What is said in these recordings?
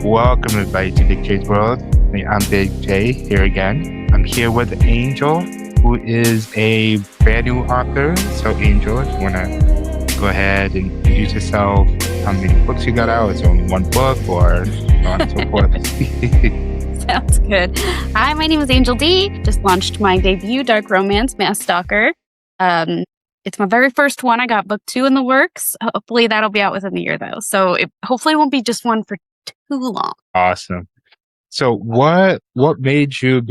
Welcome everybody to Big J's World. I'm Big J here again. I'm here with Angel, who is a brand new author. So Angel, if you want to go ahead and introduce yourself, how many books you got out, is it only one book or so on and so forth? Sounds good. Hi, my name is Angel Dee. Just launched my debut dark romance, Stalker. It's my very first one. I got book 2 in the works. Hopefully that'll be out within the year though. So hopefully it won't be just one for too long. Awesome. So what made you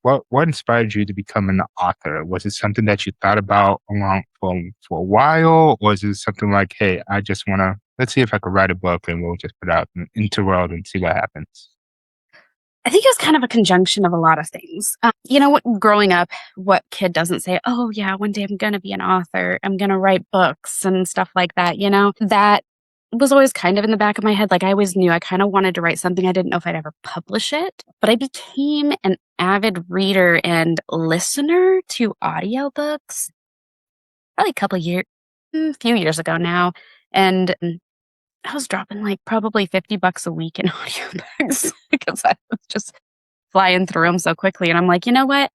what inspired you to become an author? Was it something that you thought about along for a while, or is it something like, hey, I just wanna let's see if I could write a book and we'll just put it out into the world and see what happens? I think it was kind of a conjunction of a lot of things. Growing up, what kid doesn't say, oh yeah, one day I'm going to be an author. I'm going to write books and stuff like that. That was always kind of in the back of my head. Like I always knew I kind of wanted to write something. I didn't know if I'd ever publish it, but I became an avid reader and listener to audiobooks probably a few years ago now. And I was dropping like probably $50 a week in audiobooks because I was just flying through them so quickly. And I'm like, you know what?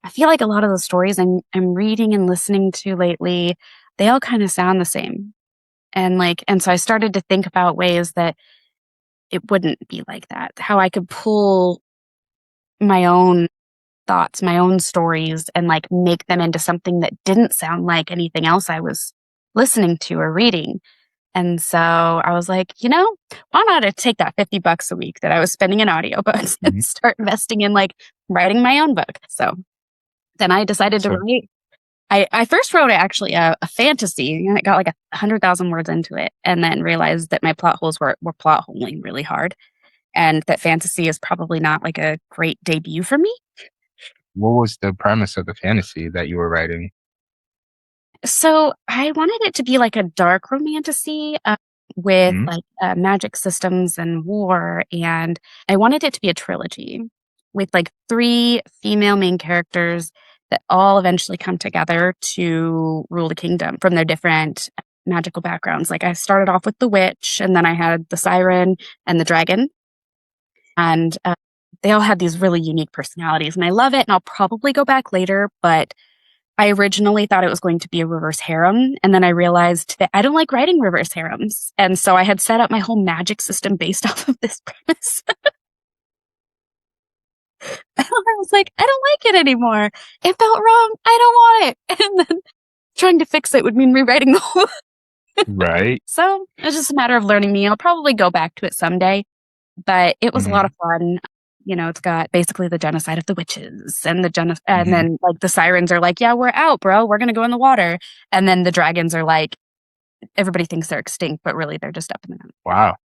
I feel like a lot of the stories I'm reading and listening to lately, they all kind of sound the same. And so I started to think about ways that it wouldn't be like that, how I could pull my own thoughts, my own stories, and like make them into something that didn't sound like anything else I was listening to or reading. And so I was like, why not I take that $50 a week that I was spending in audiobooks and start investing in like writing my own book. So then I decided to write. I first wrote actually a fantasy, and it got like 100,000 words into it, and then realized that my plot holes were plot holing really hard, and that fantasy is probably not like a great debut for me. What was the premise of the fantasy that you were writing? So I wanted it to be like a dark romantasy with like magic systems and war, and I wanted it to be a trilogy with like 3 female main characters that all eventually come together to rule the kingdom from their different magical backgrounds. Like I started off with the witch, and then I had the siren and the dragon, and they all had these really unique personalities, and I love it. And I'll probably go back later, but I originally thought it was going to be a reverse harem, and then I realized that I don't like writing reverse harems. And so I had set up my whole magic system based off of this premise. I was like, I don't like it anymore. It felt wrong. I don't want it. And then trying to fix it would mean rewriting the whole. Right. So it's just a matter of learning me. I'll probably go back to it someday, but it was a lot of fun. It's got basically the genocide of the witches and and then like the sirens are like, yeah, we're out, bro. We're going to go in the water. And then the dragons are like, everybody thinks they're extinct, but really they're just up in the mountain. Wow.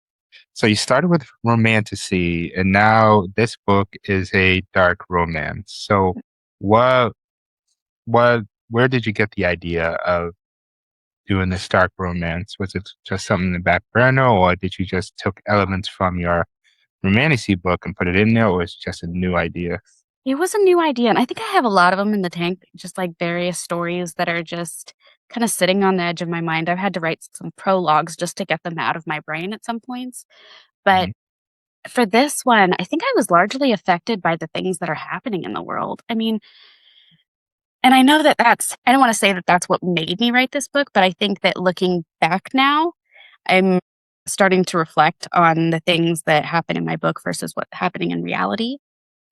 So you started with romantasy, and now this book is a dark romance. So what, where did you get the idea of doing this dark romance? Was it just something in the back burner, or did you just took elements from your romantasy book and put it in there, or was it just a new idea? It was a new idea. And I think I have a lot of them in the tank, just like various stories that are just kind of sitting on the edge of my mind. I've had to write some prologues just to get them out of my brain at some points. But for this one, I think I was largely affected by the things that are happening in the world. I mean, and I know that I don't want to say that that's what made me write this book, but I think that looking back now, I'm starting to reflect on the things that happen in my book versus what's happening in reality.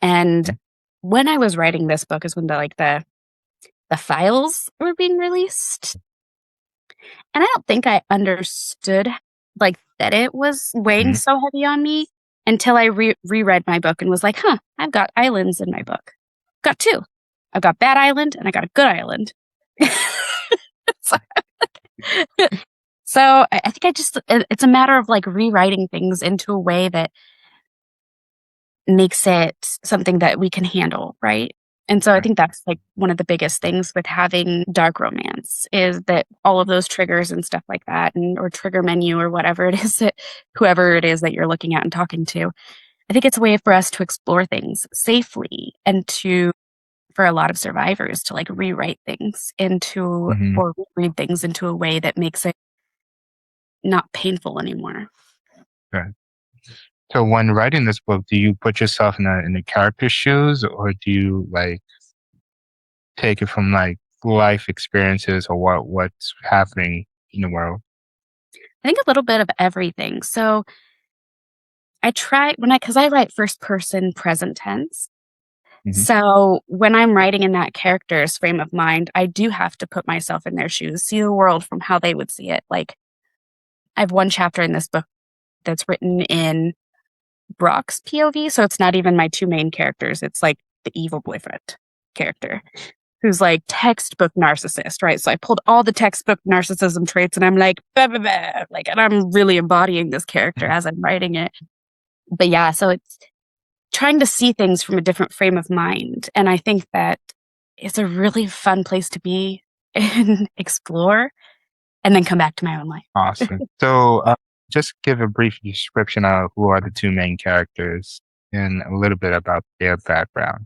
And when I was writing this book is when the files were being released. And I don't think I understood like that it was weighing so heavy on me until I reread my book and was like, I've got islands in my book. Got 2. I've got Bad Island and I got a Good Island. So I think it's a matter of like rewriting things into a way that makes it something that we can handle, right? And so I think that's like one of the biggest things with having dark romance is that all of those triggers and stuff like that, or trigger menu or whatever it is that whoever it is that you're looking at and talking to, I think it's a way for us to explore things safely and for a lot of survivors to like rewrite things or read things into a way that makes it not painful anymore. Okay. So when writing this book, do you put yourself in the character's shoes, or do you like take it from like life experiences or what's happening in the world? I think a little bit of everything. So I try because I write first person present tense. Hmm. So when I'm writing in that character's frame of mind, I do have to put myself in their shoes, see the world from how they would see it. Like I have one chapter in this book that's written in Brock's POV, so it's not even my two main characters. It's like the evil boyfriend character who's like textbook narcissist, right? So I pulled all the textbook narcissism traits and I'm like, bah, bah, bah, like, and I'm really embodying this character as I'm writing it. But yeah, so it's trying to see things from a different frame of mind. And I think that it's a really fun place to be and explore and then come back to my own life. Awesome. So just give a brief description of who are the two main characters and a little bit about their background.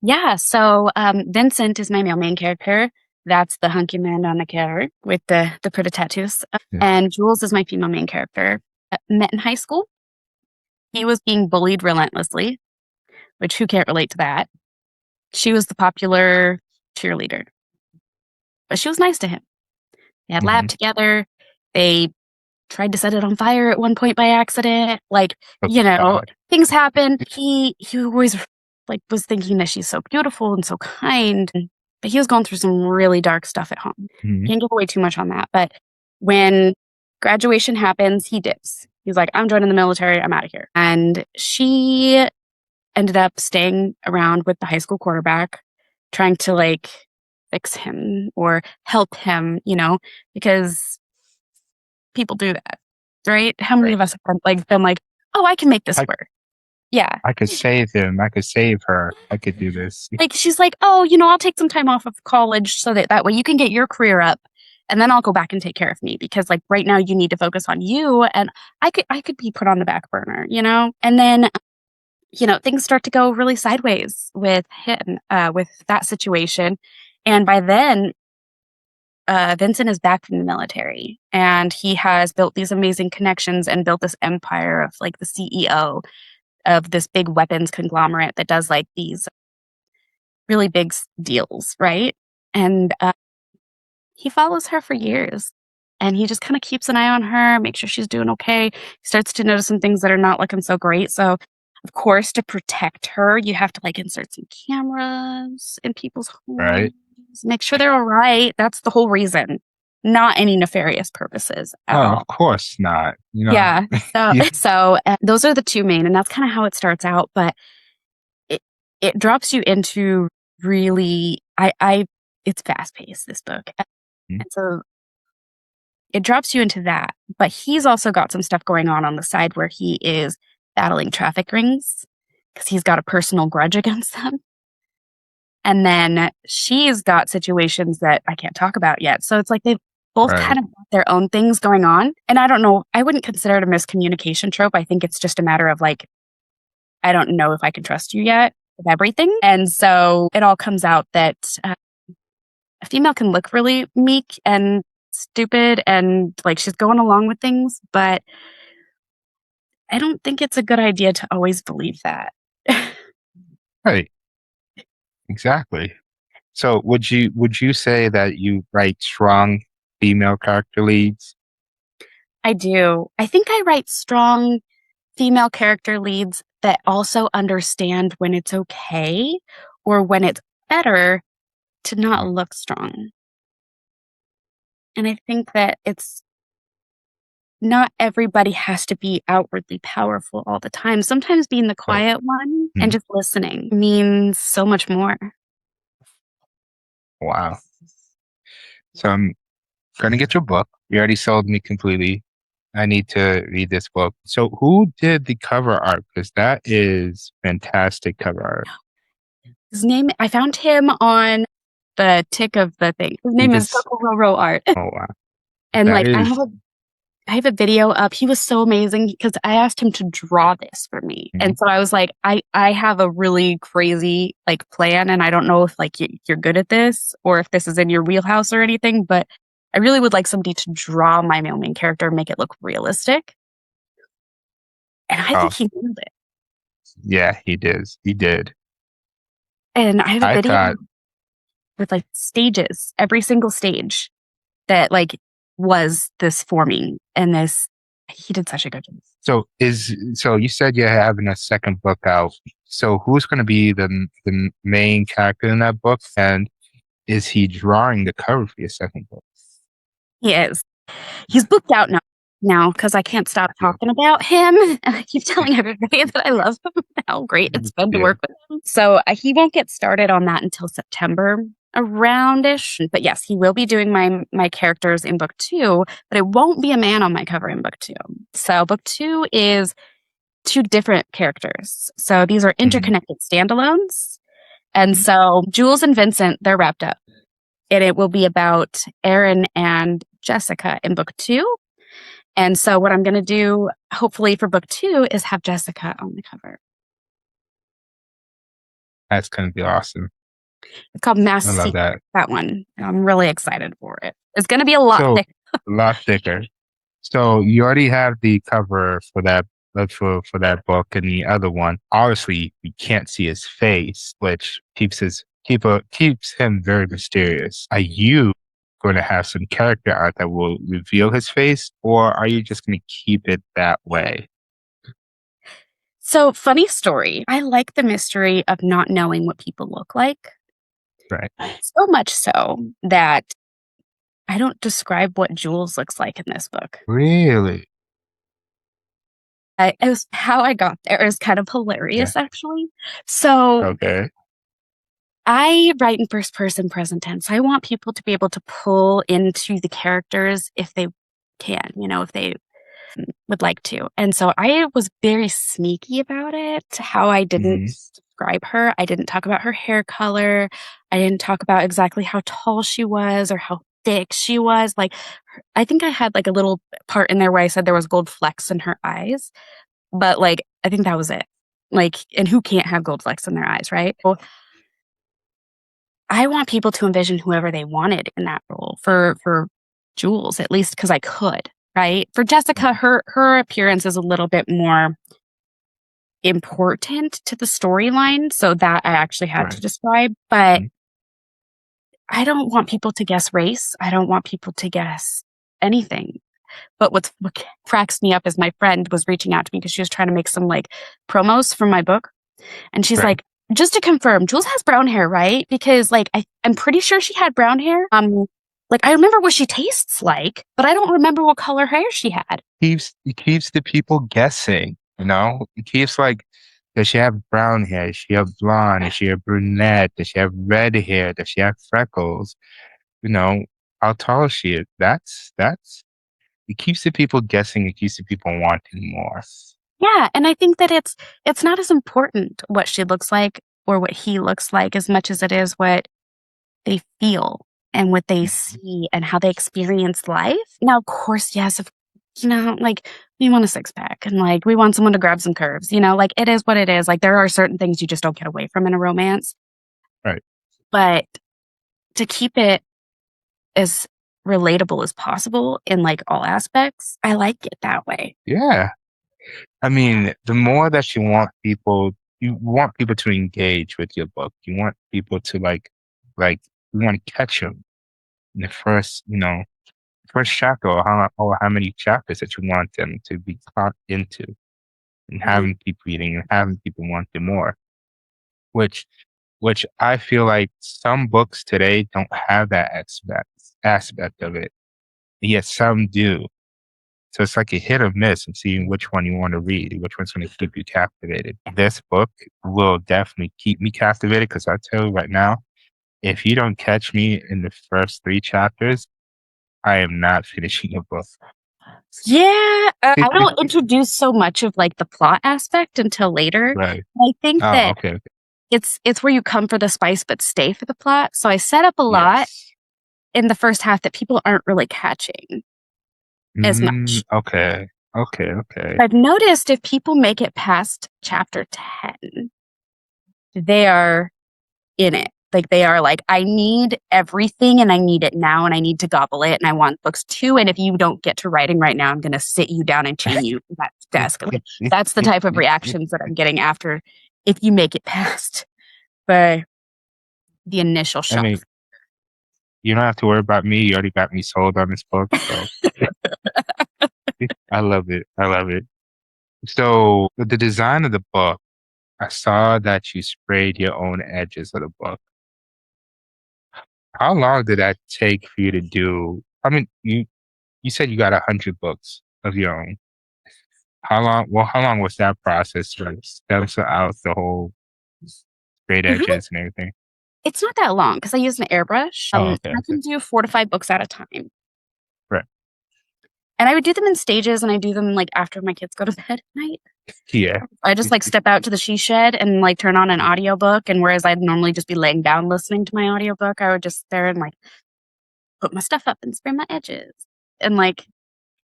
Yeah, so Vincent is my male main character. That's the hunky man on the cover with the pretty tattoos. Yeah. And Jules is my female main character. Met in high school. He was being bullied relentlessly, which who can't relate to that? She was the popular cheerleader, but she was nice to him. They had lab Hmm. together. They tried to set it on fire at one point by accident. Like, Oh, God. things happen. He always like was thinking that she's so beautiful and so kind. But he was going through some really dark stuff at home. Hmm. Can't give away too much on that. But when graduation happens, he dips. He's like, I'm joining the military, I'm out of here. And she ended up staying around with the high school quarterback, trying to like fix him or help him, because people do that, right? How many Right. of us have like been like, "Oh, I can make this I work." Yeah. I could save him. I could save her. I could do this. Like she's like, "Oh, I'll take some time off of college so that way you can get your career up and then I'll go back and take care of me because like right now you need to focus on you and I could be put on the back burner, you know?" And then things start to go really sideways with him with that situation. And by then Vincent is back from the military and he has built these amazing connections and built this empire of like the CEO of this big weapons conglomerate that does like these really big deals, right? And he follows her for years and he just kind of keeps an eye on her, make sure she's doing okay. He starts to notice some things that are not looking so great. So, of course, to protect her, you have to like insert some cameras in people's homes, Right? make sure they're all right. That's the whole reason, not any nefarious purposes at Oh, all. of course not. Yeah. So, Yeah. those are the two main, and that's kind of how it starts out. But it it drops you into really, it's fast paced. This book, and so it drops you into that. But he's also got some stuff going on the side where he is battling traffic rings because he's got a personal grudge against them. And then she's got situations that I can't talk about yet. So it's like they've both Right. kind of got their own things going on. And I don't know, I wouldn't consider it a miscommunication trope. I think it's just a matter of like, I don't know if I can trust you yet with everything. And so it all comes out that a female can look really meek and stupid and like she's going along with things, but I don't think it's a good idea to always believe that. Right. Exactly. So would you say that you write strong female character leads? I do. I think I write strong female character leads that also understand when it's okay or when it's better to not look strong. And I think that it's not everybody has to be outwardly powerful all the time. Sometimes being the So, quiet one and mhm. just listening means so much more. Wow. So I'm gonna get your book. You already sold me completely. I need to read this book. So who did the cover art? Because that is fantastic cover art. His name, I found him on the tick of the thing. His You name is just Row Art. oh wow. And That like is I have a video up. He was so amazing because I asked him to draw this for me. mhm, And so I was like, I have a really crazy like plan and I don't know if like you're good at this or if this is in your wheelhouse or anything, but I really would like somebody to draw my male main character and make it look realistic. And I think Oh, he nailed it. yeah, he did. He did. And I have a I video thought, with like stages, every single stage that like was this forming and this. He did such a good job. so you said you're having a second book out. So who's going to be the main character in that book, and is he drawing the cover for your second book? He is. He's booked out now because I can't stop Yeah, talking about him. And I keep telling everybody that I love him, how great it's been to yeah. work with him. So he won't get started on that until September aroundish. But yes, he will be doing my characters in book two, but it won't be a man on my cover in book two. So book two is two different characters. So these are Mhm. interconnected standalones. And so Jules and Vincent, they're wrapped up. And it will be about Aaron and Jessica in book two. And so what I'm going to do, hopefully for book two, is have Jessica on the cover. That's going to be awesome. It's called Mass I love Secret, that. that one. And I'm really excited for it. It's going to be a lot So thick. a lot thicker. So you already have the cover for that for that book, and the other one. Obviously, we can't see his face, which keeps him very mysterious. Are you going to have some character art that will reveal his face, or are you just going to keep it that way? So, funny story. I like the mystery of not knowing what people look like. Right. So much so that I don't describe what Jules looks like in this book. Really? It was how I got there. It was kind of Yeah. hilarious, actually. So, Okay. I write in first person present tense. I want people to be able to pull into the characters if they can, if they would like to. And so I was very sneaky about it, how I didn't Hmm. describe her. I didn't talk about her hair color. I didn't talk about exactly how tall she was or how thick she was. Like, I think I had like a little part in there where I said there was gold flecks in her eyes, but like, I think that was it. Like, and who can't have gold flecks in their eyes, right? Well, I want people to envision whoever they wanted in that role for Jules, at least because I could, right? For Jessica, her appearance is a little bit more important to the storyline, so that I actually had to Right. describe. But Mhm. I don't want people to guess race. I don't want people to guess anything. But what cracks me up is my friend was reaching out to me because she was trying to make some like promos for my book. And she's Right. like, just to confirm, Jules has brown hair, right? Because like I'm pretty sure she had brown hair. Like I remember what she tastes like, but I don't remember what color hair she had. It keeps the people guessing, you know? It keeps like, does she have brown hair? Does she have blonde? Does she have brunette? Does she have red hair? Does she have freckles? You know, how tall is she? That's it keeps the people guessing, it keeps the people wanting more. Yeah, and I think that it's not as important what she looks like or what he looks like as much as it is what they feel and what they Mhm. see and how they experience life. Now, of course, yes, if like we want a six pack and like we want someone to grab some curves, like it is what it is. Like there are certain things you just don't get away from in a romance, Right. but to keep it as relatable as possible in like all aspects, I like it that way. Yeah. I mean, the more that you want people to engage with your book. You want people to like, you want to catch them in the first chapter, or how many chapters that you want them to be caught into, and Mhm. having keep reading and having people want to more, which which I feel like some books today don't have that aspect of it, yet some do. So it's like a hit or miss and seeing which one you want to read, which one's going to keep you captivated. This book will definitely keep me captivated because I tell you right now, if you don't catch me in the first three chapters, I am not finishing a book. Yeah, I don't introduce so much of like the plot aspect until later. Right. I think Oh, that okay. Okay. it's where you come for the spice but stay for the plot. So I set up a lot Yes. in the first half that people aren't really catching as much. Okay. Okay. Okay. I've noticed if people make it past chapter 10, they are in it. Like they are like, I need everything and I need it now and I need to gobble it and I want books too. And if you don't get to writing right now, I'm going to sit you down and chain you to that desk. Like, that's the type of reactions that I'm getting after if you make it past the initial I shock. mean, you don't have to worry about me. You already got me sold on this book. So I love it. I love it. So with the design of the book, I saw that you sprayed your own edges of the book. How long did that take for you to do? I mean, you said you got 100 books of your own. How long? Well, how long was that process to like stencil out the whole sprayed Really, edges and everything? it's not that long because I use an airbrush. Oh, okay, I okay. can do 4 to 5 books at a time. Right. And I would do them in stages and I do them like after my kids go to bed at night. Yeah. I just like step out to the she shed and like turn on an audiobook. And whereas I'd normally just be laying down listening to my audiobook, I would just sit there and like put my stuff up and spray my edges. And like,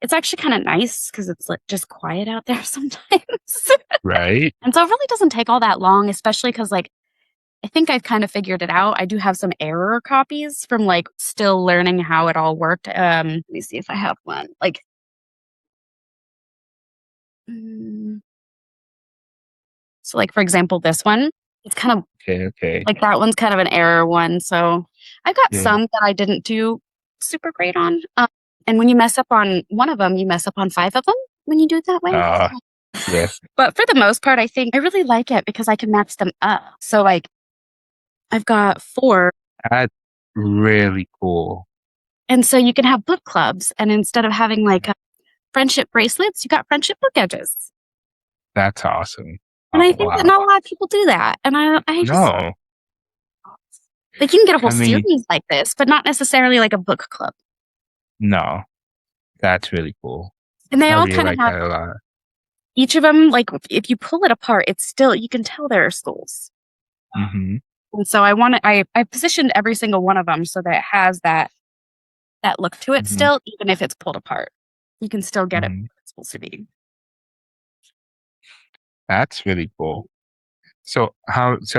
it's actually kind of nice because it's like just quiet out there sometimes. Right. And so it really doesn't take all that long, especially because like, I think I've kind of figured it out. I do have some error copies from like still learning how it all worked. Let me see if I have one. Like, mm, so like for example, this one, it's kind of Okay. Okay. like that one's kind of an error one. So I've got Yeah. some that I didn't do super great on. And when you mess up on one of them, you mess up on 5 of them when you do it that way. Yeah. But for the most part, I think I really like it because I can match them up. So like I've got 4. That's really cool. And so you can have book clubs. And instead of having like friendship bracelets, you got friendship book edges. That's awesome. And Oh, I think that wow. not a lot of people do that. And I just No, like you can get a whole I mean, series like this, but not necessarily like a book club. no, that's really cool. And they I all really kind of like have that a lot. each of them, like if you pull it apart, it's still you can tell there are skulls. Hmm. And so I positioned every single one of them so that it has that look to it Hmm. still, even if it's pulled apart. You can still get it Hmm. what it's supposed to be. That's really cool. So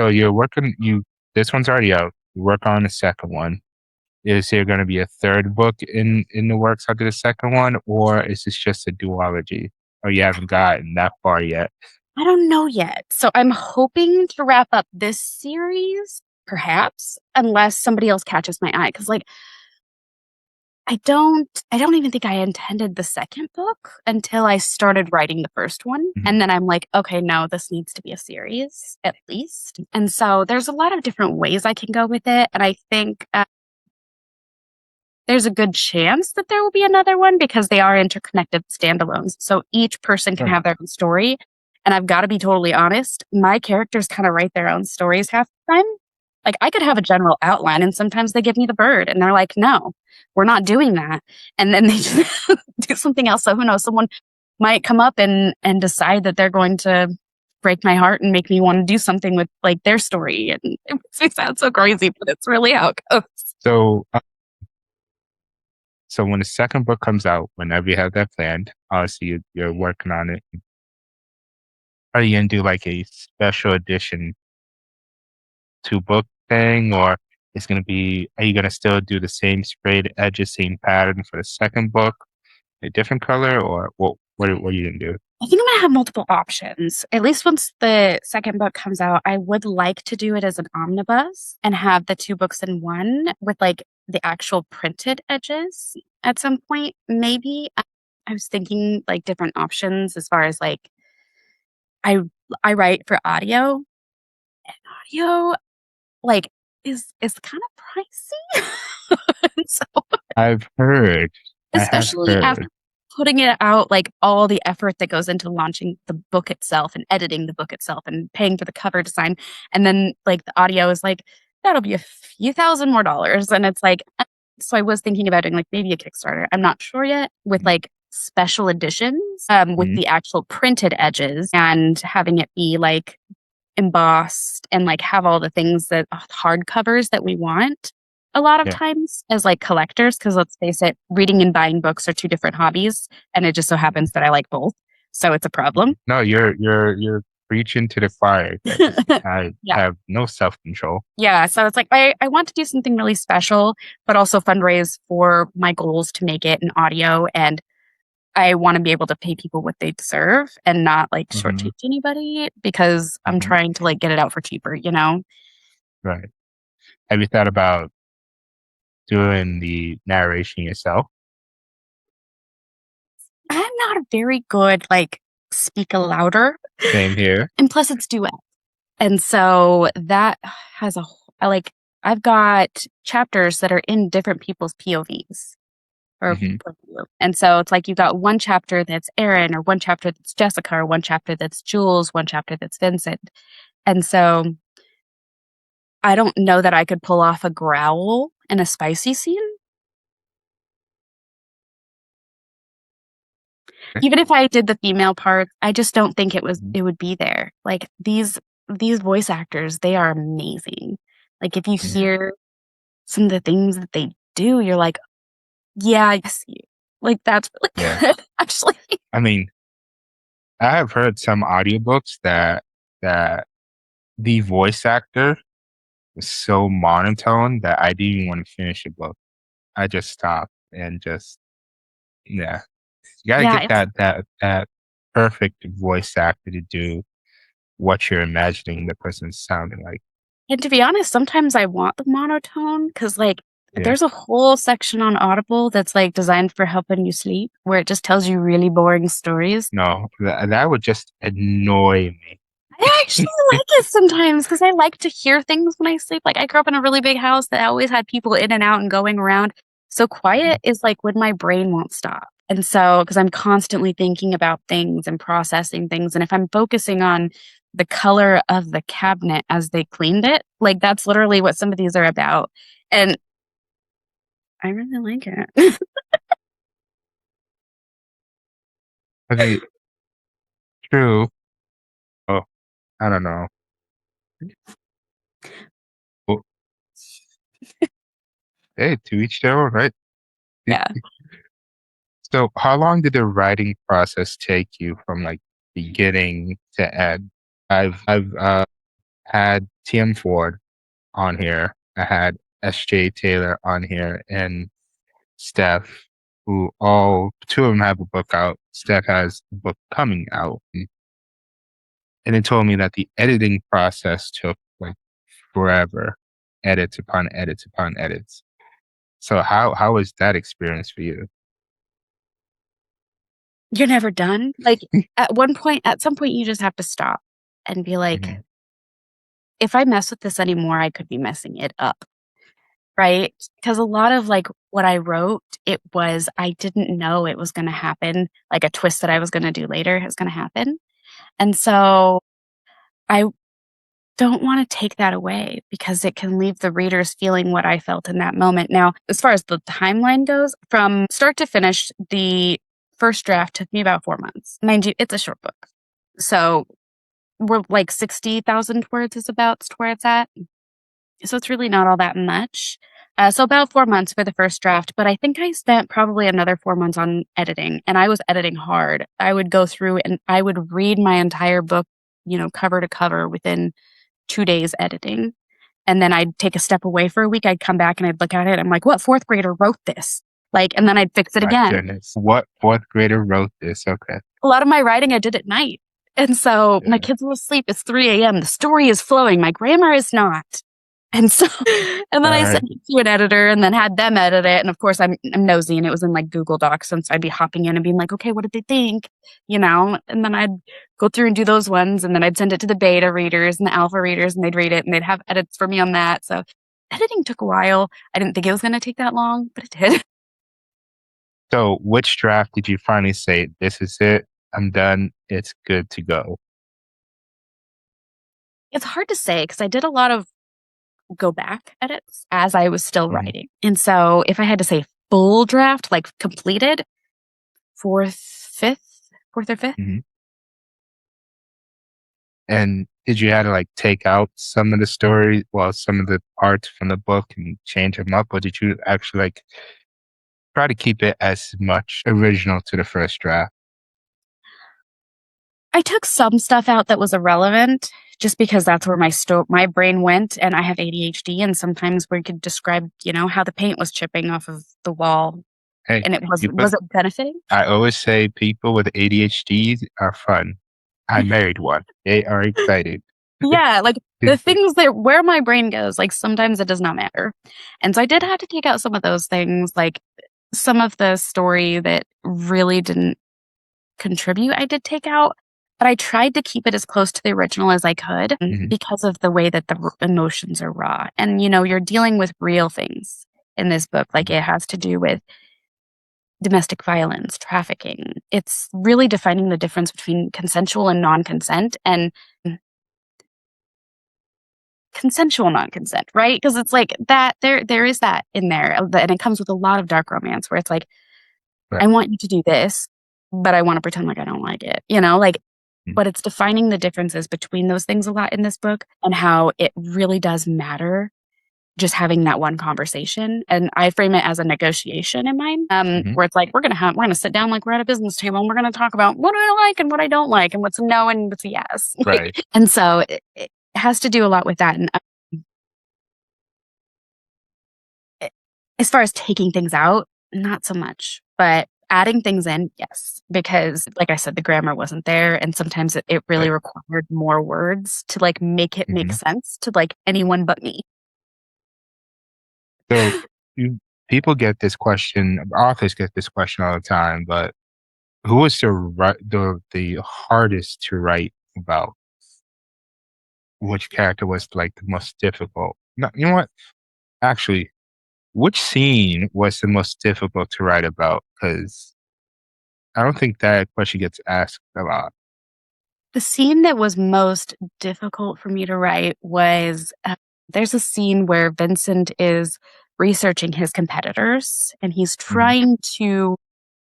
you're working, this one's already out. You work on the second one. Is there going to be a third book in the works after the second one, or is this just a duology? Or you haven't gotten that far yet? I don't know yet. So I'm hoping to wrap up this series, perhaps, unless somebody else catches my eye. Because like I don't even think I intended the second book until I started writing the first one. Mhm. And then I'm like, okay, no, this needs to be a series at least. And so there's a lot of different ways I can go with it. And I think there's a good chance that there will be another one because they are interconnected standalones. So each person can Right. have their own story. And I've got to be totally honest, my characters kind of write their own stories half the time. Like I could have a general outline and sometimes they give me the bird and they're like, no, we're not doing that. And then they just do something else. So who knows, someone might come up and decide that they're going to break my heart and make me want to do something with like their story. And it makes me sound so crazy, but it's really how it goes. So so when the second book comes out, whenever you have that planned, obviously you're working on it. Are you gonna do like a special edition 2 book thing, or it's gonna be? Are you gonna still do the same sprayed edges, same pattern for the second book, a different color, or what are you gonna do? I think I'm gonna have multiple options. At least once the second book comes out, I would like to do it as an omnibus and have the 2 books in one with like the actual printed edges at some point. Maybe I was thinking like different options as far as like I I write for audio and audio like is kind of pricey. So I've heard. I have especially after heard. putting it out, like all the effort that goes into launching the book itself and editing the book itself and paying for the cover design. And then like the audio is like, that'll be a few thousand more dollars. And it's like, so I was thinking about doing like maybe a Kickstarter. I'm not sure yet with like special editions with Mhm. the actual printed edges and having it be like embossed and like have all the things that hard covers that we want a lot of Yeah. times as like collectors because let's face it, reading and buying books are 2 different hobbies and it just so happens that I like both, so it's a problem. No, you're preaching to the choir because I Yeah. have no self-control. Yeah. So it's like I want to do something really special, but also fundraise for my goals to make it an audio. And I want to be able to pay people what they deserve and not like Mhm, shortchange anybody because I'm mhm, trying to like get it out for cheaper, you know? right. Have you thought about doing the narration yourself? I'm not a very good like speak louder. Same here. And plus it's duet. And so that has like I've got chapters that are in different people's POVs or Mhm, point of view. And so it's like you've got one chapter that's Aaron or one chapter that's Jessica or one chapter that's Jules, one chapter that's Vincent. And so I don't know that I could pull off a growl in a spicy scene. okay, Even if I did the female part, I just don't think mhm, it would be there. Like these voice actors, they are amazing. Like if you mhm, hear some of the things that they do, you're like, yeah, I see you. Like that's really yeah. good, actually. I mean, I have heard some audiobooks that the voice actor was so monotone that I didn't even wanna finish the book. I just stopped and just yeah. You gotta Yeah, get it's that perfect voice actor to do what you're imagining the person sounding like. and to be honest, sometimes I want the monotone because like Yeah. there's a whole section on Audible that's like designed for helping you sleep, where it just tells you really boring stories. No, that would just annoy me. I actually like it sometimes because I like to hear things when I sleep. Like I grew up in a really big house that always had people in and out and going around. So quiet Mhm. is like when my brain won't stop. And so, because I'm constantly thinking about things and processing things. And if I'm focusing on the color of the cabinet as they cleaned it, like that's literally what some of these are about. And I really like it. I mean, true. Oh, I don't know. Well, hey, to each their own, right? Yeah. So, how long did the writing process take you from like beginning to end? I've had TM Ford on here. I had SJ Taylor on here, and Steph, who all two of them have a book out. Steph has a book coming out, and they told me that the editing process took like forever, edits upon edits upon edits. So, how was that experience for you? You're never done. Like at some point, you just have to stop and be like, Mhm. if I mess with this anymore, I could be messing it up. Right? Because a lot of, like, what I wrote, it was I didn't know it was gonna happen, like, a twist that I was gonna do later is gonna happen, and so I don't wanna take that away because it can leave the readers feeling what I felt in that moment. Now, as far as the timeline goes, from start to finish, the first draft took me about 4 months. Mind you, it's a short book. So, we're like 60,000 words is about where it's at. So it's really not all that much. So about 4 months for the first draft, but I think I spent probably another 4 months on editing, and I was editing hard. I would go through and I would read my entire book, cover to cover within 2 days editing, and then I'd take a step away for a week, I'd come back and I'd look at it, I'm like, "What 4th grader wrote this?" Like, and then I'd fix it My again. goodness, what fourth grader wrote this? Okay, A lot of my writing I did at night, and so my yeah, kids will sleep, it's 3 a.m., the story is flowing, my grammar is not. And so and then all I right. sent it to an editor and then had them edit it, and of course, I'm nosy, and it was in, like, Google Docs, and so I'd be hopping in and being like, "Okay, what did they think?" And then I'd go through and do those ones, and then I'd send it to the beta readers and the alpha readers, and they'd read it, and they'd have edits for me on that, so editing took a while. I didn't think it was gonna take that long, but it did. So, which draft did you finally say, "This is it. I'm done. It's good to go"? It's hard to say because I did a lot of go back edits as I was still Mhm, writing, and so if I had to say full draft, like, completed, 4th, 5th, 4th or 5th. mhm. And did you had to, like, take out some of the story well, some of the parts from the book and change them up, or did you actually, like, try to keep it as much original to the first draft? I took some stuff out that was irrelevant just because that's where my brain went, and I have ADHD, and sometimes we could describe, how the paint was chipping off of the wall, Hey, and it people, was it benefiting? I always say people with ADHD are fun. I married one. They are excited. Yeah, like the things that where my brain goes, like sometimes it does not matter. And so I did have to take out some of those things, like some of the story that really didn't contribute, I did take out, but I tried to keep it as close to the original as I could Mhm, because of the way that the emotions are raw. And, you're dealing with real things in this book. Like mhm, it has to do with domestic violence, trafficking. It's really defining the difference between consensual and non consent and consensual non-consent, right? Because it's like that there is that in there, and it comes with a lot of dark romance where it's like, right, I want you to do this, but I want to pretend like I don't like it, like, mm, but it's defining the differences between those things a lot in this book and how it really does matter just having that one conversation. And I frame it as a negotiation in mine, mhm, where it's like we're gonna sit down like we're at a business table and we're gonna talk about what do I like and what I don't like and what's a no and what's a yes. right. And so it has to do a lot with that. And A as far as taking things out, not so much, but adding things in, yes, because like I said, the grammar wasn't there, and sometimes it really Right. required more words to, like, make it make Mhm. sense to, like, anyone but me. So you people get this question, authors get this question all the time, but who was the hardest to write about? Which character was like the most difficult? No, you know what? Actually, which scene was the most difficult to write about? Because I don't think that question gets asked a lot. The scene that was most difficult for me to write was, there's a scene where Vincent is researching his competitors, and he's Mhm, trying to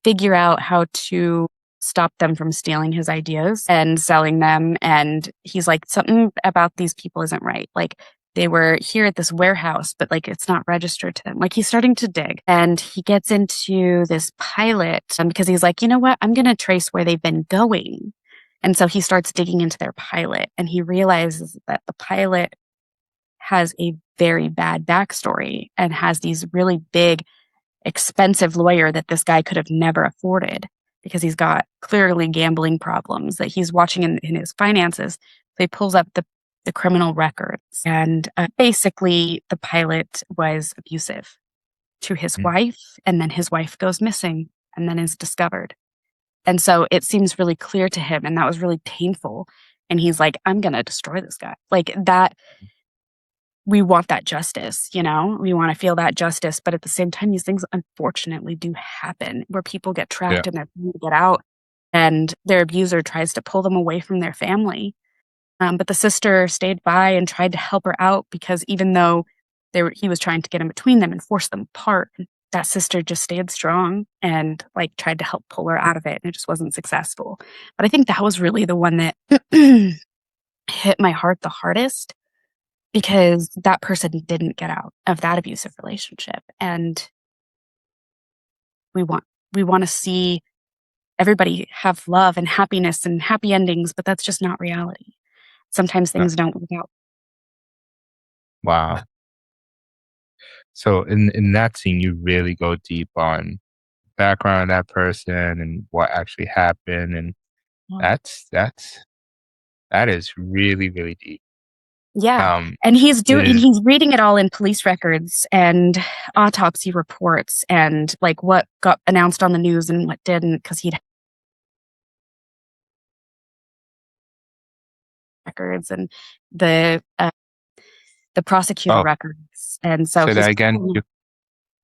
figure out how to stop them from stealing his ideas and selling them. And he's like, something about these people isn't right. Like, they were here at this warehouse, but like it's not registered to them. Like, he's starting to dig and he gets into this pilot because he's like, you know what? I'm going to trace where they've been going. And so he starts digging into their pilot and he realizes that the pilot has a very bad backstory and has these really big expensive lawyer that this guy could have never afforded because he's got clearly gambling problems that he's watching in his finances. So he pulls up the criminal records, and basically, the pilot was abusive to his mm, wife, and then his wife goes missing and then is discovered. And so it seems really clear to him, and that was really painful. And he's like, I'm going to destroy this guy. Like that, we want that justice, we want to feel that justice. But at the same time, these things unfortunately do happen where people get yeah, trapped and they're trying to get out and their abuser tries to pull them away from their family. But the sister stayed by and tried to help her out because even though he was trying to get in between them and force them apart, that sister just stayed strong and like tried to help pull her out of it. And it just wasn't successful. But I think that was really the one that hit my heart the hardest because that person didn't get out of that abusive relationship. And we want we want to see everybody have love and happiness and happy endings, but that's just not reality. Sometimes no, things don't work out. wow. So in that scene, you really go deep on background of that person and what actually happened, and Yeah. that is really, really deep. Yeah. Um, And is he's reading it all in police records and autopsy reports and like what got announced on the news and what didn't because he'd records and the uh, the prosecutor oh, records. And so say he's that again. You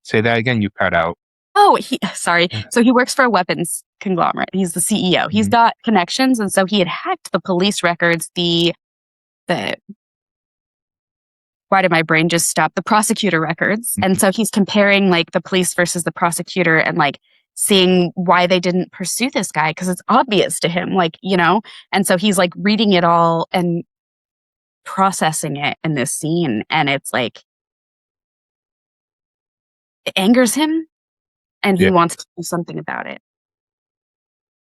say that again. You cut out. Oh, he sorry. So he works for a weapons conglomerate. He's the CEO. He's Mhm, got connections, and so he had hacked the police records, the why did my brain just stop? The prosecutor records. And mhm, so he's comparing like the police versus the prosecutor and like seeing why they didn't pursue this guy because it's obvious to him, And so he's like reading it all and processing it in this scene, and it's like it angers him, and he yeah. wants to do something about it.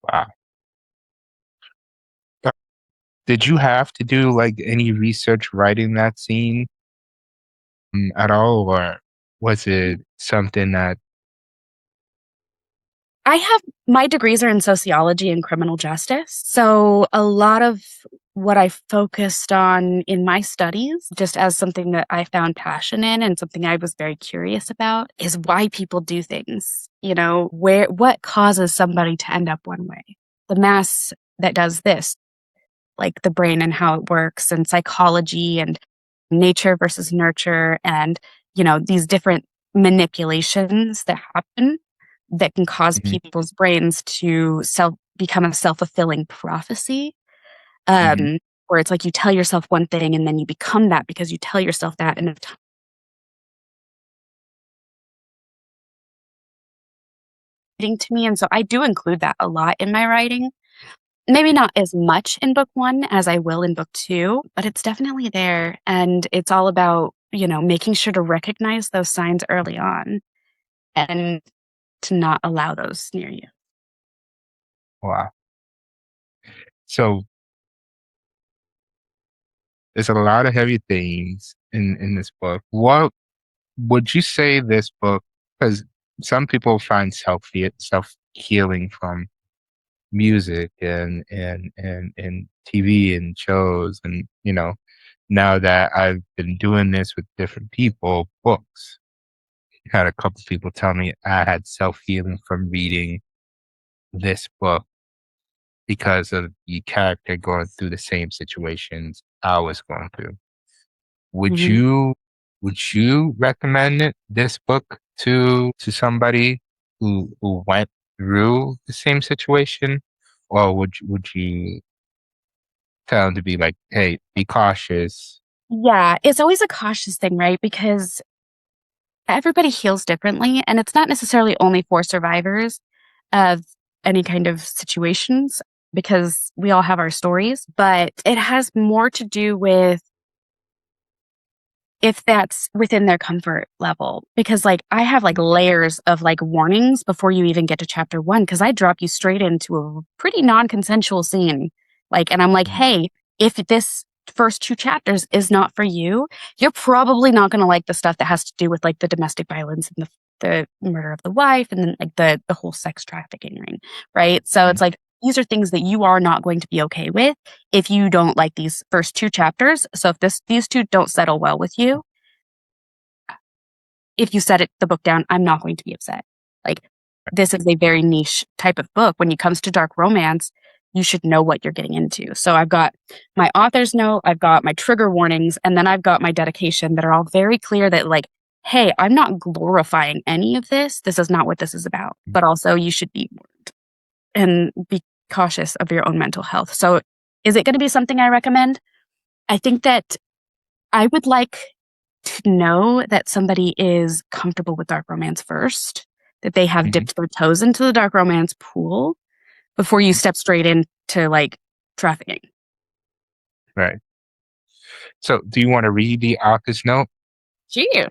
Wow. Did you have to do like any research writing that scene at all, or was it something that? I have my degrees are in sociology and criminal justice. So a lot of what I focused on in my studies, just as something that I found passion in and something I was very curious about, is why people do things. What causes somebody to end up one way? The mass that does this, like the brain and how it works, and psychology and nature versus nurture, and, these different manipulations that happen that can cause Mhm, people's brains to become a self-fulfilling prophecy, mhm, where it's like you tell yourself one thing and then you become that because you tell yourself that, and it's writing to me, and so I do include that a lot in my writing. Maybe not as much in book 1 as I will in book 2, but it's definitely there, and it's all about, making sure to recognize those signs early on and to not allow those near you. wow. So there's a lot of heavy themes in this book. What would you say this book? Because some people find self healing from music and TV and shows, and now that I've been doing this with different people, books. Had a couple people tell me I had self healing from reading this book because of the character going through the same situations I was going through. Would Mhm. you would you recommend this book to somebody who went through the same situation, or would you tell them to be like, hey, be cautious? Yeah, it's always a cautious thing, right? Because everybody heals differently, and it's not necessarily only for survivors of any kind of situations, because we all have our stories, but it has more to do with if that's within their comfort level. Because, like, I have, like, layers of, like, warnings before you even get to chapter 1, because I drop you straight into a pretty non-consensual scene. Like, and I'm like, Mhm, "Hey, if this first 2 chapters is not for you, you're probably not gonna like the stuff that has to do with, like, the domestic violence and the murder of the wife and then, like, the whole sex trafficking ring," right? So mhm, it's like, these are things that you are not going to be okay with if you don't like these first 2 chapters. So if these 2 don't settle well with you, if you set the book down, I'm not going to be upset. Like, this is a very niche type of book. When it comes to dark romance, you should know what you're getting into. So I've got my author's note, I've got my trigger warnings, and then I've got my dedication that are all very clear that, like, hey, I'm not glorifying any of this. This is not what this is about. But also, you should be warned and be cautious of your own mental health. So, is it going to be something I recommend? I think that I would like to know that somebody is comfortable with dark romance first, that they have mhm, dipped their toes into the dark romance pool before you mhm. step straight into, like, trafficking. Right. So, do you want to read the author's note? Gee.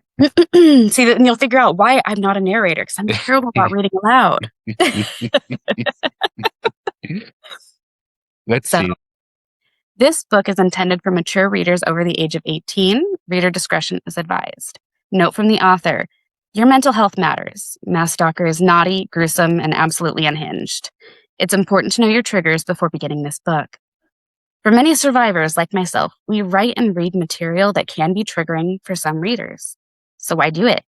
See, then you'll figure out why I'm not a narrator, because 'cause I'm terrible about reading aloud. Let's So, see. this book is intended for mature readers over the age of 18. Reader discretion is advised. Note from the author: your mental health matters. Mass Stalker is naughty, gruesome, and absolutely unhinged. It's important to know your triggers before beginning this book. For many survivors like myself, we write and read material that can be triggering for some readers. So why do it?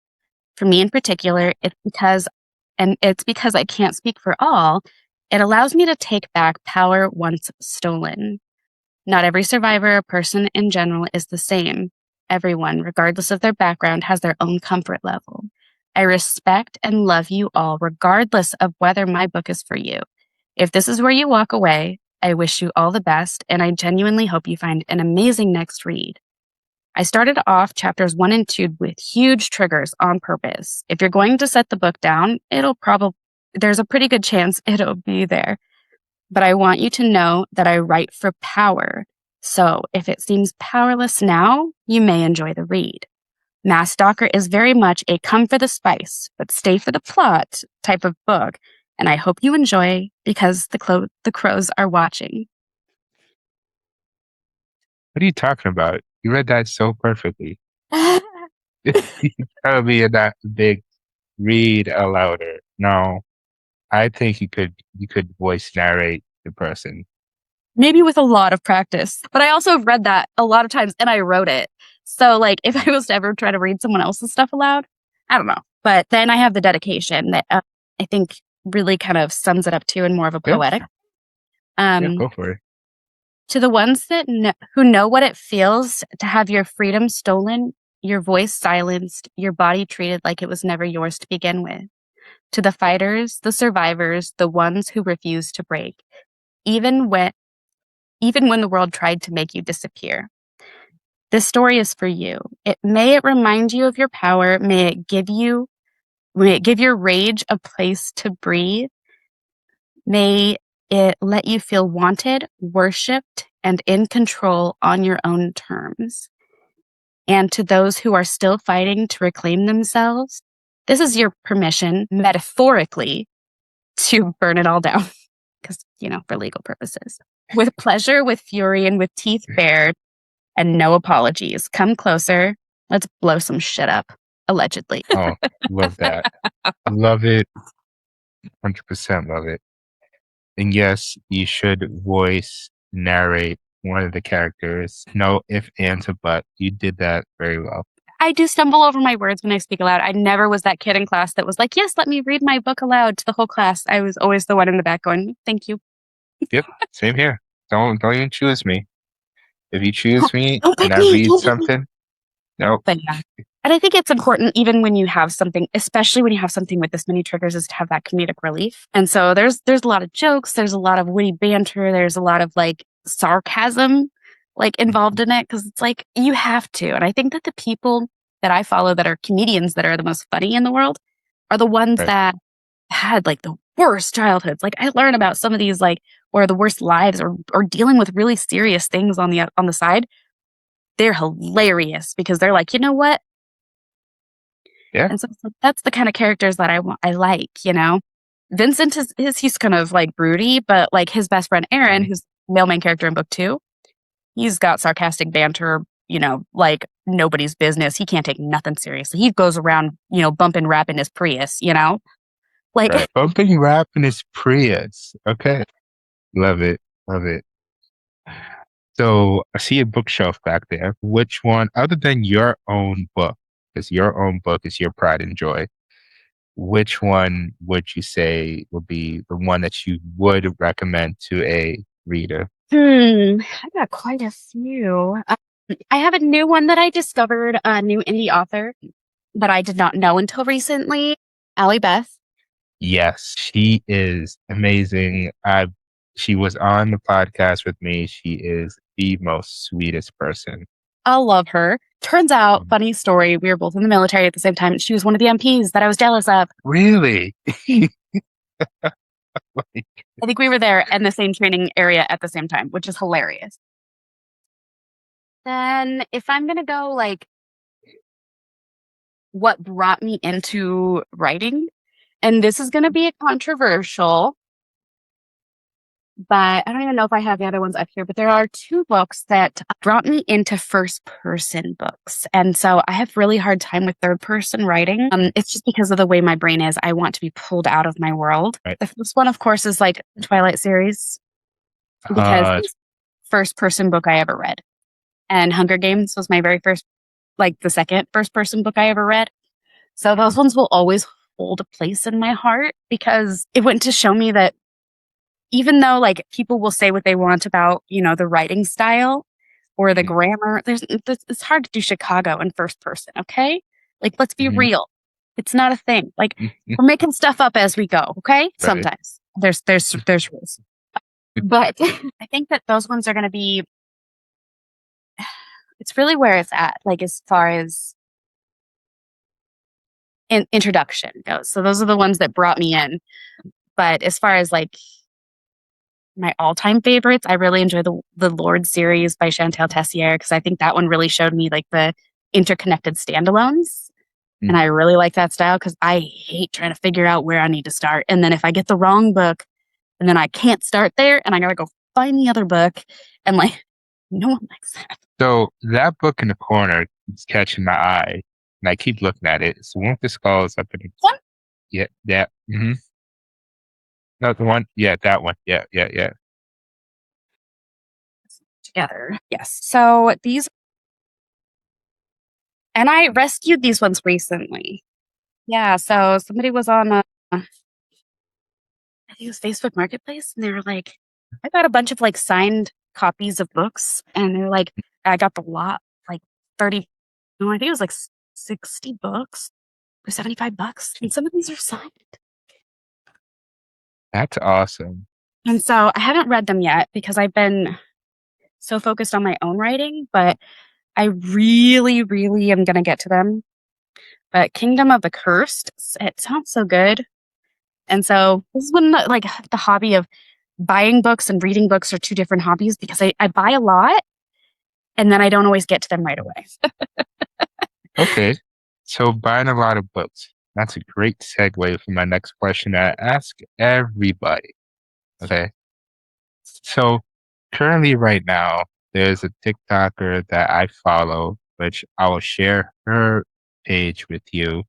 For me in particular, it's because I can't speak for all, it allows me to take back power once stolen. Not every survivor or person in general is the same. Everyone, regardless of their background, has their own comfort level. I respect and love you all, regardless of whether my book is for you. If this is where you walk away, I wish you all the best, and I genuinely hope you find an amazing next read. I started off chapters 1 and 2 with huge triggers on purpose. If you're going to set the book down, there's a pretty good chance it'll be there. But I want you to know that I write for power. So if it seems powerless now, you may enjoy the read. Mass Stalker is very much a come for the spice, but stay for the plot type of book. And I hope you enjoy because the crows are watching. What are you talking about? You read that so perfectly. You tell me you're not a big read alouder. No, I think you could voice narrate the person. Maybe with a lot of practice. But I also have read that a lot of times and I wrote it. So, like, if I was to ever try to read someone else's stuff aloud, I don't know. But then I have the dedication that I think really kind of sums it up too in more of a Yeah, poetic. yeah, Um, go for it. to the ones that who know what it feels to have your freedom stolen, your voice silenced, your body treated like it was never yours to begin with. To the fighters, the survivors, the ones who refuse to break, even when even when the world tried to make you disappear. This story is for you. May it remind you of your power. May it give your rage a place to breathe. May it let you feel wanted, worshipped, and in control on your own terms. And to those who are still fighting to reclaim themselves, this is your permission, metaphorically, to burn it all down. Because, for legal purposes. With pleasure, with fury, and with teeth bared, and no apologies. Come closer. Let's blow some shit up. Allegedly. Oh, love that. Love it. 100% love it. And yes, you should voice narrate one of the characters. No if, ands, or but. You did that very well. I do stumble over my words when I speak aloud. I never was that kid in class that was like, yes, let me read my book aloud to the whole class. I was always the one in the back going, thank you. Yep, same here. Don't even choose me. If you choose me Don't and pick I me. read Don't pick me. something, no, But yeah. And I think it's important, even when you have something, especially when you have something with this many triggers, is to have that comedic relief. And so there's a lot of jokes, there's a lot of witty banter, there's a lot of like sarcasm like involved in it because it's like you have to. And I think that the people that I follow that are comedians that are the most funny in the world are the ones right. that had like the worst childhoods. Like I learn about some of these like or the worst lives or dealing with really serious things on the side. They're hilarious because they're like, you know what? Yeah, And so it's like, that's the kind of characters that I like. Vincent he's kind of like broody, but like his best friend Aaron, mhm, who's the male main character in book 2, he's got sarcastic banter, like nobody's business. He can't take nothing seriously. He goes around, bumping rap in his Prius. Like right. Bumping rap in his Prius. Okay. Love it. Love it. So I see a bookshelf back there. Which one, other than your own book, because your own book is your pride and joy, which one would you say would be the one that you would recommend to a reader? I got quite a few. I have a new one that I discovered, a new indie author that I did not know until recently, Allie Beth. Yes, she is amazing. She was on the podcast with me. She is the most sweetest person. I love her. Turns out, funny story, we were both in the military at the same time. She was one of the MPs that I was jealous of. Really? I think we were there in the same training area at the same time, which is hilarious. Then, if I'm going to go like what brought me into writing, and this is going to be a controversial, but I don't even know if I have the other ones up here, but there are 2 books that brought me into first person books. And so I have really hard time with third person writing. It's just because of the way my brain is. I want to be pulled out of my world. Right. The first one, of course, is like the Twilight series because it's the first person book I ever read. And Hunger Games was my very first, like the second first person book I ever read. So those ones will always hold a place in my heart because it went to show me that even though like people will say what they want about, the writing style or the grammar, it's hard to do Chicago in first person. Okay. Like, let's be Mhm. real. It's not a thing. Like Mhm. we're making stuff up as we go. Okay. Right. Sometimes there's rules, but I think that those ones are going to be, it's really where it's at. Like as far as introduction goes. So those are the ones that brought me in. But as far as like my all-time favorites, I really enjoy the Lord series by Chantal Tessier because I think that one really showed me like the interconnected standalones. And I really like that style because I hate trying to figure out where I need to start. And then if I get the wrong book and then I can't start there and I gotta go find the other book and like No one likes that. So that book in the corner is catching my eye, and I keep looking at it. It's the one with the skulls up in it. One Yeah, that. No, the one. Yeah, that one. Yeah, yeah, yeah. together. Yes. So these, and I rescued these ones recently. Yeah. So somebody was on I think it was Facebook Marketplace, and they were like, I got a bunch of like signed copies of books, and they're like, I got the lot, like 30, no, I think it was like 60 books for $75. And some of these are signed. That's awesome. And so I haven't read them yet because I've been so focused on my own writing, but I really, really am going to get to them. But Kingdom of the Cursed, it sounds so good. And so this is when like the hobby of buying books and reading books are two different hobbies because I buy a lot and then I don't always get to them right away. Okay. So buying a lot of books. That's a great segue for my next question that I ask everybody. Okay. So currently right now, there's a TikToker that I follow, which I will share her page with you.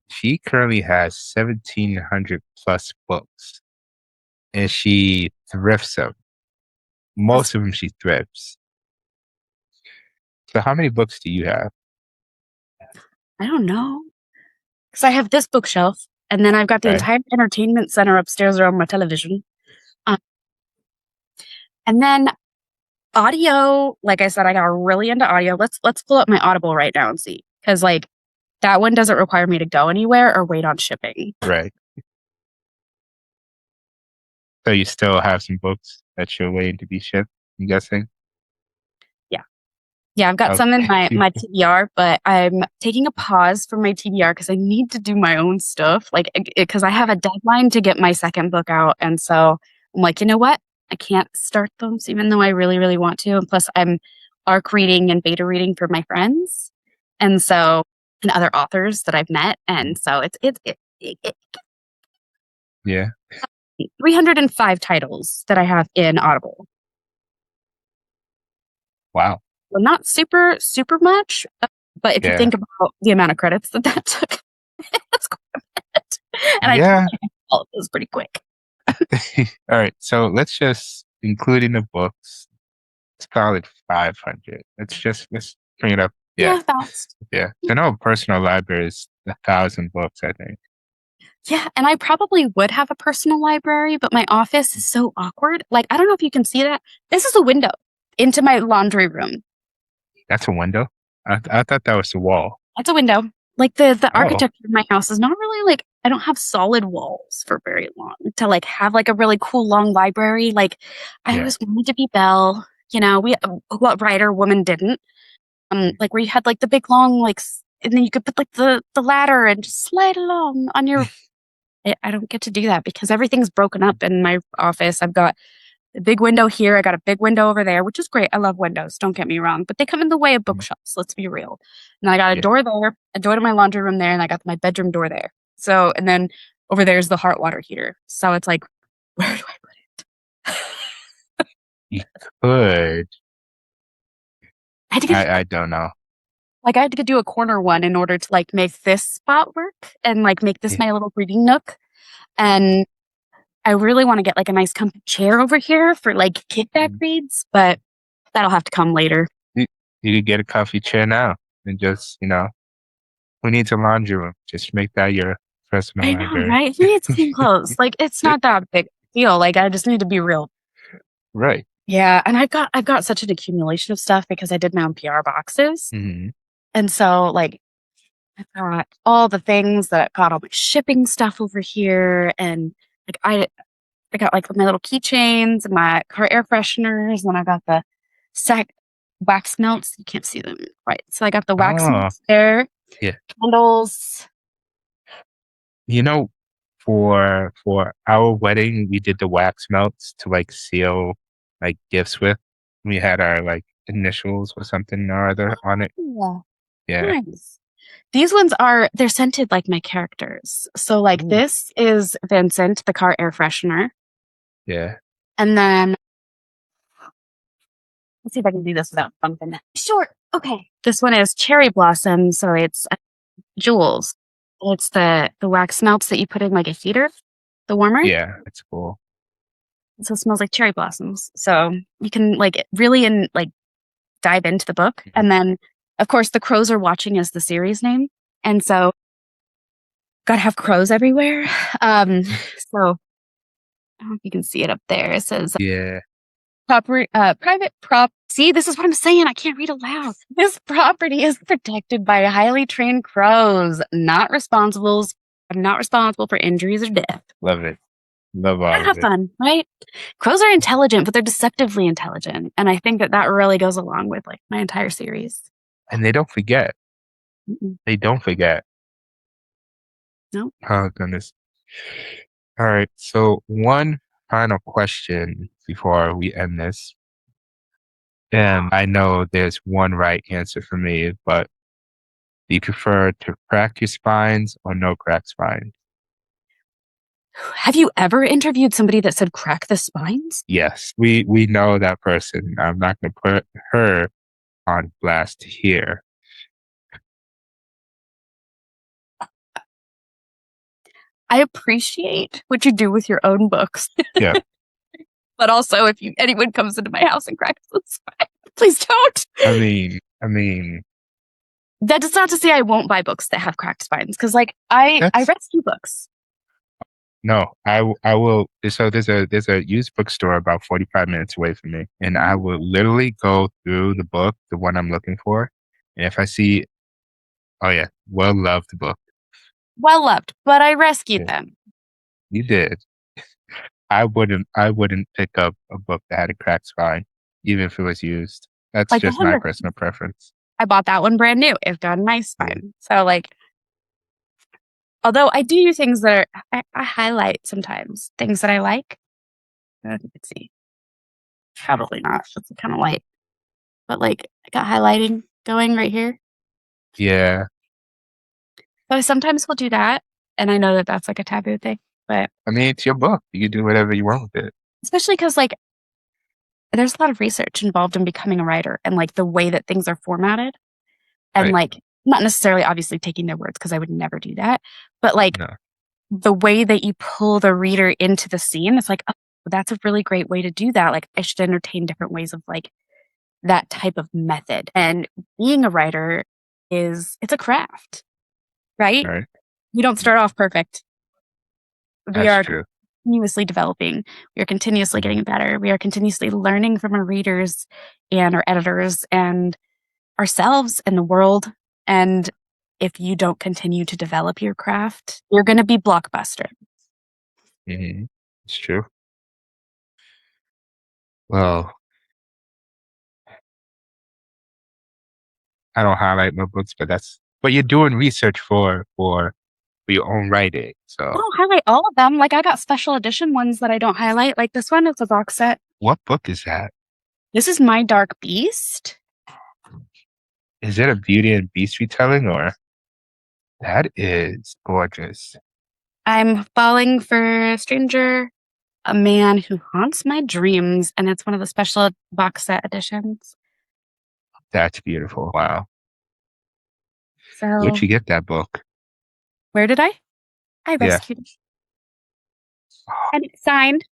She currently has 1,700 plus books and she thrifts them. That's, Most of them she thrifts. So how many books do you have? I don't know. Because I have this bookshelf and then I've got the Okay. entire entertainment center upstairs around my television. Um, and then audio, like I said, I got really into audio. Let's pull up my Audible right now and see. Because like that one doesn't require me to go anywhere or wait on shipping. Right. So you still have some books that you're waiting to be shipped, I'm guessing? Yeah. Yeah, I've got some in Okay. my TBR, but I'm taking a pause from my TBR because I need to do my own stuff. Like, because I have a deadline to get my second book out. And so I'm like, you know what? I can't start those even though I really, really want to. And plus, I'm ARC reading and beta reading for my friends. And so, and other authors that I've met. And so it's Yeah. 305 titles that I have in Audible. Wow. Well, not super, super much, but if you Yeah. think about the amount of credits that took, it's quite a bit. And I Yeah. all of those pretty quick. All right. So let's just, including the books, let's call it 500. Let's bring it up. Yeah. Yeah, that's Yeah. So no personal library is 1,000 books, I think. yeah. And I probably would have a personal library, but my office is so awkward. Like, I don't know if you can see that. This is a window into my laundry room. That's a window? I thought that was the wall. It's a window. Like the Oh, architecture of my house is not really like I don't have solid walls for very long to like have like a really cool long library. Like I yeah. always wanted to be Belle. You know, we what writer woman didn't? Like where you had like the big long like, and then you could put like the ladder and just slide along on your. I don't get to do that because everything's broken up in my office. I've got a big window here. I got a big window over there, which is great. I love windows. Don't get me wrong, but they come in the way of bookshelves. Let's be real. And I got a Yeah. door there, a door to my laundry room there, and I got my bedroom door there. So, and then over there is the hot water heater. So it's like, where do I put it? You could. I had to get I don't know. like I had to do a corner one in order to like make this spot work and like make this Yeah. my little reading nook. And I really want to get like a nice comfy chair over here for like kickback Mm. reads, but that'll have to come later. You, you could get a coffee chair now and just, who needs a laundry room? Just make that your personal I know, library. right? Who needs clean clothes? Like it's not that big a deal. Like I just need to be real. Right. Yeah, and I've got such an accumulation of stuff because I did my own PR boxes. Hmm. And so like I've got all the things that got all my shipping stuff over here and like I got like my little keychains and my car air fresheners and I got the sack wax melts. You can't see them right. So I got the wax Oh, melts there, yeah. candles. You know, for our wedding, we did the wax melts to like seal like gifts with. We had our like initials or something or other on it. Oh, Yeah. nice. These ones they're scented like my characters. So like Ooh. this is Vincent, the car air freshener. Yeah. And then Let's see if I can do this without bumping. Sure. Okay. This one is cherry blossom, so it's Jules. It's the wax melts that you put in like a heater, the warmer. Yeah, it's cool. So it smells like cherry blossoms. So you can like really dive into the book. And then of course the crows are watching is the series name. And so gotta have crows everywhere. So I don't know if you can see it up there. It says Yeah. private prop. See, this is what I'm saying. I can't read aloud. This property is protected by highly trained crows, not responsible for injuries or death. Love it. Love all of Have it. fun, right? Crows are intelligent, but they're deceptively intelligent, and I think that really goes along with like my entire series. And they don't forget. Mm-mm. They don't forget. No. Oh, goodness. All right. So, one final question before we end this. And I know there's one right answer for me, but do you prefer to crack your spines or no crack spines? Have you ever interviewed somebody that said crack the spines? Yes, we know that person. I'm not going to put her on blast here. I appreciate what you do with your own books. Yeah. But also, if anyone comes into my house and cracks the spine, please don't. I mean, That is not to say I won't buy books that have cracked spines, because like I rescue books. no, I will. So there's a used bookstore about 45 minutes away from me, and I will literally go through the book, the one I'm looking for, and if I see, oh yeah, well loved book. Well loved, but I rescued Yeah, them. you did. I wouldn't pick up a book that had a cracked spine, even if it was used. That's Like just my personal preference. I bought that one brand new. It's got a nice Yeah. spine. So like, although I do things that I highlight sometimes, things that I like. I don't know if you can see. Probably not. It's kind of light. But like, I got highlighting going right here. Yeah. So I sometimes will do that. And I know that that's like a taboo thing. But I mean, it's your book. You can do whatever you want with it. especially because like, there's a lot of research involved in becoming a writer and like the way that things are formatted. And Right. like, not necessarily obviously taking their words because I would never do that. But like, No. the way that you pull the reader into the scene, it's like, oh, that's a really great way to do that. Like, I should entertain different ways of like that type of method. And being a writer it's a craft, right? Right. We don't start off perfect. We That's are true. continuously developing. We are continuously Mhm. getting better. We are continuously learning from our readers and our editors and ourselves and the world. And if you don't continue to develop your craft, you're going to be blockbuster. Mhm. It's true. Well, I don't highlight my books, but you're doing research for your own writing. I So, don't highlight all of them. Like I got special edition ones that I don't highlight. Like this one is a box set. what book is that? This is My Dark Beast. Is it a Beauty and Beast retelling or that is gorgeous. I'm falling for a stranger, a man who haunts my dreams, and it's one of the special box set editions. That's beautiful. Wow. Where'd So you get that book? where did I? I Yeah. rescued it. And it's signed.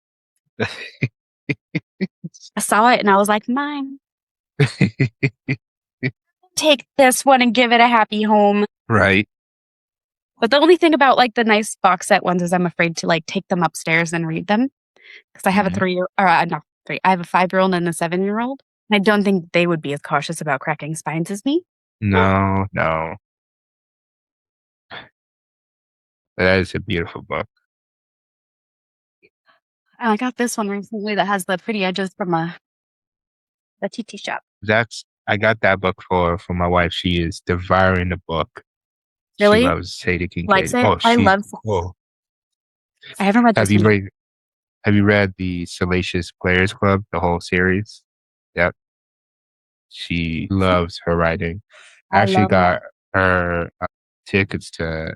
I saw it and I was like, mine. Take this one and give it a happy home. Right. But the only thing about like the nice box set ones is I'm afraid to like take them upstairs and read them because I have a Mhm. 3-year or not 3. I have a 5-year-old and a 7-year-old. I don't think they would be as cautious about cracking spines as me. No, no. That is a beautiful book. I got this one recently that has the pretty edges from the TT shop. I got that book for my wife. She is devouring the book. She Really? loves Sadie Likes Kincaid. it? Oh, I love. oh. I haven't read Have this you one yet. read have you read the Salacious Players Club, the whole series? Yep. She loves her writing. I I actually love it. got her tickets to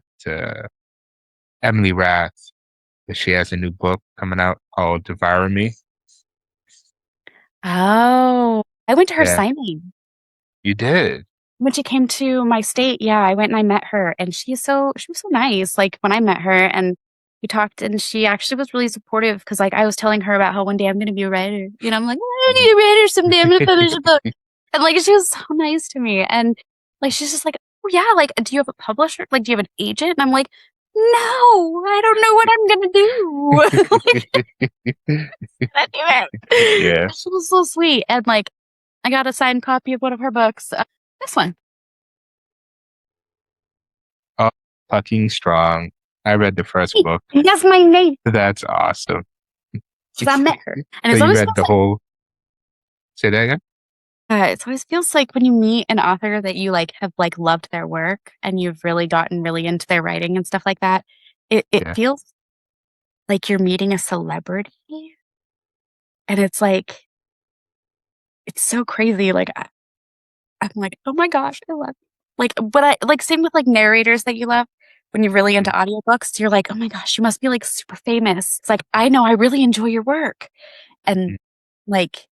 Emily Rath. She has a new book coming out called Devour Me. Oh, I went to her Yeah, signing. you did. When she came to my state, yeah, I went and I met her and she was so nice. Like when I met her and we talked and she actually was really supportive because like I was telling her about how one day I'm gonna be a writer. You know, I'm like, I'm gonna be a writer someday, I'm gonna publish a book. And like she was so nice to me. And like she's just like, oh yeah, like do you have a publisher? Like do you have an agent? And I'm like, no, I don't know what I'm gonna do. Like, I do it. Yeah. She was so sweet. And like I got a signed copy of one of her books. This one. Oh, fucking strong. I read the first Hey, book. that's my name. That's awesome. Because I met her. And So it's you always read feels the whole. Say that again. it always feels like when you meet an author that you like have like loved their work and you've really gotten really into their writing and stuff like that, it Yeah. feels like you're meeting a celebrity. And it's like it's so crazy. Like I'm like, oh my gosh, I love you. Like but I like same with like narrators that you love. When you're really into Mhm. audiobooks, you're like, oh my gosh, you must be like super famous. It's like, I know I really enjoy your work. And Mhm. like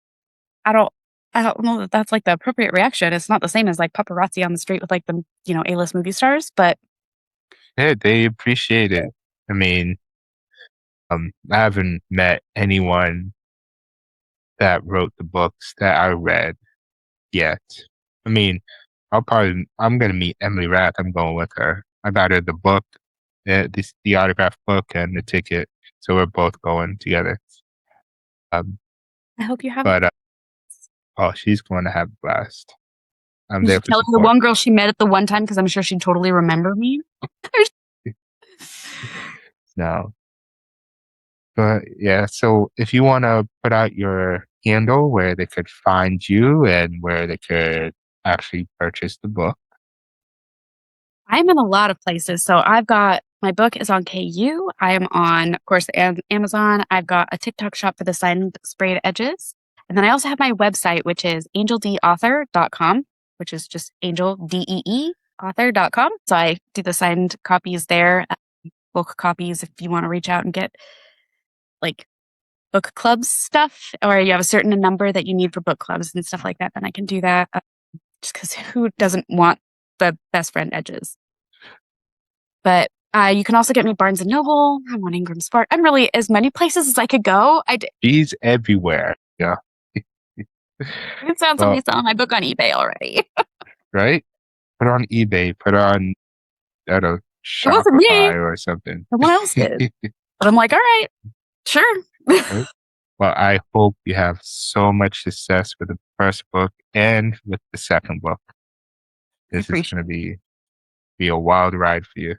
I don't I don't know that that's like the appropriate reaction. It's not the same as like paparazzi on the street with like the, A-list movie stars, but Yeah, they appreciate it. I mean, I haven't met anyone that wrote the books that I read yet. I mean, I'm gonna meet Emily Rath. I'm going with her. I got her the book, the autograph book and the ticket, so we're both going together. Um, I hope you have but oh, she's going to have a blast. I'm did there you for tell her the support. one girl she met at the one time? Because I'm sure she'd totally remember me. No, but yeah. So if you want to put out your handle where they could find you and where they could actually purchase the book. I'm in a lot of places. So I've got my book is on KU. I am on, of course, Amazon. I've got a TikTok shop for the signed sprayed edges. And then I also have my website, which is angeldeeauthor.com, which is just angel, DEE, author.com. So I do the signed copies there, book copies if you want to reach out and get like book clubs stuff, or you have a certain number that you need for book clubs and stuff like that, then I can do that. Just because who doesn't want the best friend edges? But you can also get me Barnes and Noble. I'm on Ingram Spark. I'm really as many places as I could go. She's everywhere. Yeah. It sounds Well, somebody selling my book on eBay already. right? Put on eBay, put on, I don't know, It wasn't me. Shopify or something. Someone else did. But I'm like, all right, sure. Right? Well, I hope you have so much success with the first book and with the second book. I This is appreciate going to be a wild ride for you.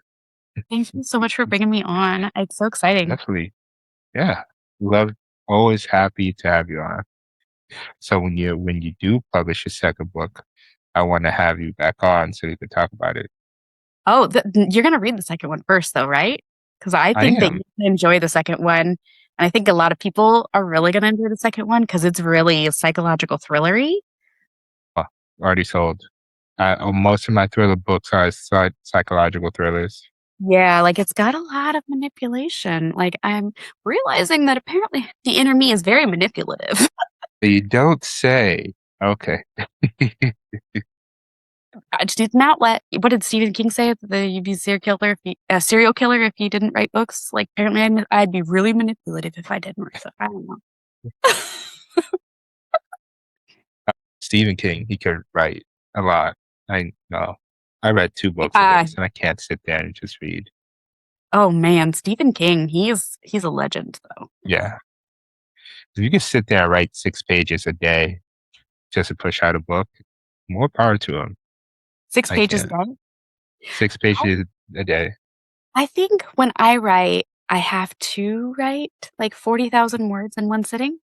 it. Thank you so much for bringing me on. It's so exciting. Definitely. Yeah. Love, always happy to have you on. So when you do publish your second book, I want to have you back on so we can talk about it. Oh, you're going to read the second one first, though, right? Because I I think that am. you can enjoy the second one. And I think a lot of people are really going to enjoy the second one because it's really psychological thrillery. Oh, already sold. Most of my thriller books are psychological thrillers. Yeah, like it's got a lot of manipulation. Like I'm realizing that apparently the inner me is very manipulative. You don't say. Okay. I just need an outlet. What did Stephen King say? That you'd be a serial killer if you didn't write books. Like apparently I'd be really manipulative if I didn't write. So I don't know. Stephen King, he could write a lot. I know. I read 2 books of Uh, his, and I can't sit there and just read. oh man, Stephen King. He's a legend though. Yeah. If you can sit there and write 6 pages a day just to push out a book, more power to him. Six I pages can't. long. 6 pages a day. I think when I write, I have to write like 40,000 words in one sitting.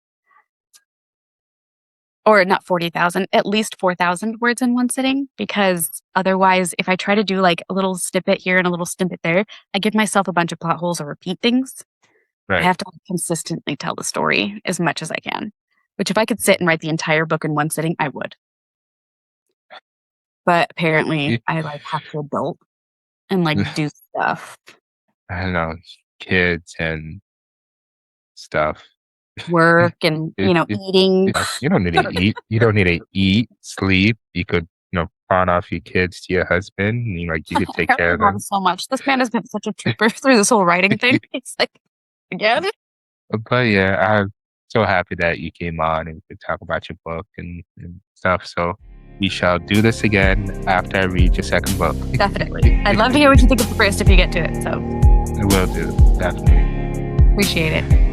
Or not 40,000, at least 4,000 words in one sitting. Because otherwise, if I try to do like a little snippet here and a little snippet there, I give myself a bunch of plot holes or repeat things. I Right. have to like, consistently tell the story as much as I can. Which if I could sit and write the entire book in one sitting, I would. But apparently, Y- I like have to adult and like do stuff. I don't know, kids and stuff. work and, eating. You don't need to eat. You don't need to eat, sleep. You could, pawn off your kids to your husband. And, you could take I care of love them. so much. This man has been such a trooper through this whole writing thing. It's like, again. But yeah, I'm so happy that you came on and we could talk about your book and stuff. So we shall do this again after I read your second book. Definitely. I'd love to hear what you think of the first if you get to it. So I will do, definitely. appreciate it.